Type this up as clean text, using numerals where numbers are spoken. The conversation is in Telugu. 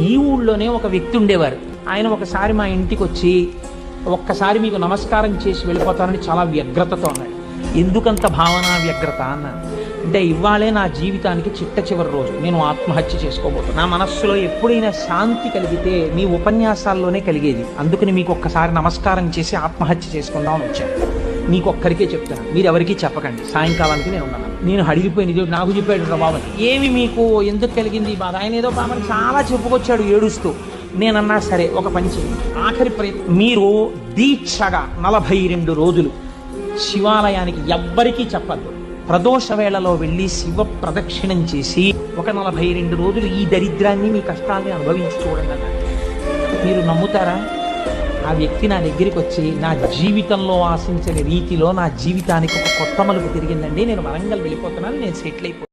ఈ ఊళ్ళోనే ఒక వ్యక్తి ఉండేవారు. ఆయన ఒకసారి మా ఇంటికి వచ్చి ఒక్కసారి మీకు నమస్కారం చేసి వెళ్ళిపోతానని చాలా వ్యగ్రతతో అన్నాడు. ఎందుకంత భావన వ్యగ్రత అన్నాను. అంటే ఇవాళే నా జీవితానికి చిట్ట చివరి రోజు, నేను ఆత్మహత్య చేసుకోబోతున్నాను. నా మనస్సులో ఎప్పుడైనా శాంతి కలిగితే మీ ఉపన్యాసాల్లోనే కలిగేది. అందుకని మీకు ఒక్కసారి నమస్కారం చేసి ఆత్మహత్య చేసుకుందామని వచ్చాను. మీకు ఒక్కరికే చెప్తున్నాను, మీరు ఎవరికీ చెప్పకండి. సాయంకాలానికి నేను ఉన్నాను. నేను అడిగిపోయింది, నాకు చెప్పాడు ప్రభావం. ఏమి మీకు ఎందుకు కలిగింది బాధ? ఆయన ఏదో పాపని చాలా చెప్పుకొచ్చాడు ఏడుస్తూ. నేనన్నా సరే ఒక పని చేయండి, ఆఖరి ప్రయత్నం, మీరు దీక్షగా 42 రోజులు శివాలయానికి ఎవ్వరికీ చెప్పద్దు. ప్రదోష వేళలో వెళ్ళి శివ ప్రదక్షిణం చేసి ఒక 42 రోజులు ఈ దరిద్రాన్ని, మీ కష్టాన్ని అనుభవించి చూడండి అన్నాడు. మీరు నమ్ముతారా? ఆ వ్యక్తి నా దగ్గరికి వచ్చి నా జీవితంలో ఆశించని రీతిలో నా జీవితానికి ఒక కొత్త మలుపు తిరిగిందండి, నేను వరంగల్ వెళ్ళిపోతున్నాను, నేను సెటిల్ అయిపోతాను.